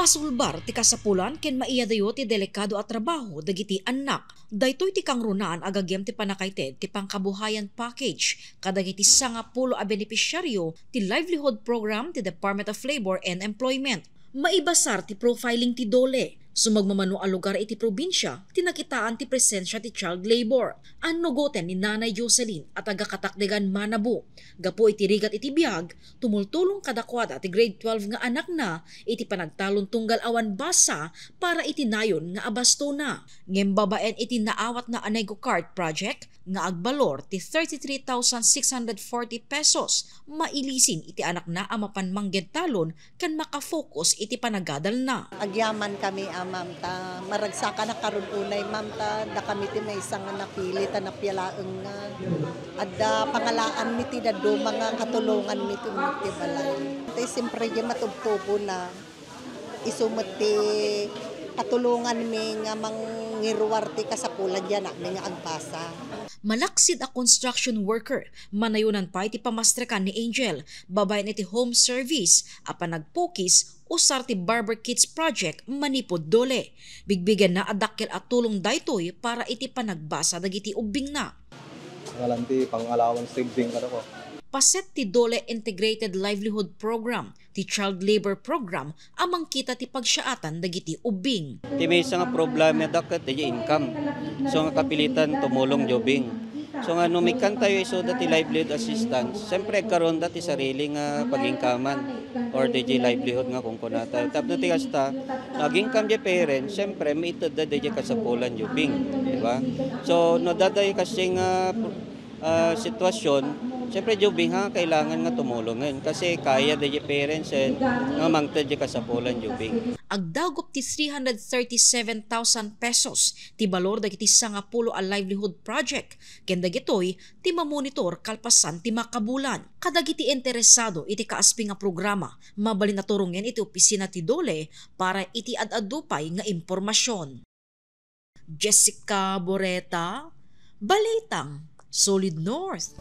Pasulbar ti kasapulan ken maiyadayo ti delikado at trabaho dagiti anak. Daytoy ti kangrunaan agagem ti panakaited ti pangkabuhayan package kadagiti 10 a benepisyaryo ti livelihood program ti Department of Labor and Employment. Maibasar ti profiling ti Dole. Sumagmamano a lugar iti probinsya, tinakitaan ti presensya ti child labor. Annugoten ni Nanay Jocelyn at agakatakdegan Manabu. Gapo iti rigat iti biyag, tumultulong kadakwada ti grade 12 nga anak na, iti panagtalon tunggal awan basa para iti nayon nga abasto na. Ngem babaen iti naawat na Anego Card Project, nga agbalor ti 33,640 pesos. Mailisin iti anak na amapan mangged-talon kan makafokus iti panagadal na. Agyaman kami ma'am ta maragsaka na karon unay ma'am ta da kami ti may isang napili ta napyalaeng nga adda pangalaan mi ti daddo mga katulungan mi ti balay. Tay simpre di matubtubo na isumot ti katulungan mi nga mangirwar ti kasapulan diyan mi nga agbasa. Malaksid a construction worker, manayunan pa iti pamastrekan ni Angel, babayan iti home service, apan nagpokis, usar ti Barber Kids Project manipod Dole. Bigbigan na adakkel at tulong daytoy para iti panagbasa dagiti ubing na. Ngalanti pang-allowance saving kada ko. Paset ti Dole Integrated Livelihood Program, ti Child Labor Program, amang kita ti pagsiaatan dagiti ubing. Ti may nga problema dakat ti income. So nga kapilitan tumulong jobing. So nga numikan tayo iso dati livelihood assistance. Siyempre karon dati sarili nga pag-inkaman or DJ livelihood nga kung kunata. Tapos ti kasta nag-income di parents, siyempre may ito dati kasapulan jobing, di ba? So no daday kasi nga sitwasyon, siyempre jubing ha, kailangan nga tumulungan kasi kaya di parents nga mangtad di kasapulan jubing. Agdagop ti 337,000 pesos ti balor dagiti 10 a livelihood project. Ken dagitoy ti mamonitor kalpasan ti makabulan. Kadagiti interesado iti kaasping nga programa, mabalin na turungen iti opisina ti Dole para iti ad-adupay nga impormasyon. Jessica Boreta, Balitang Solid North.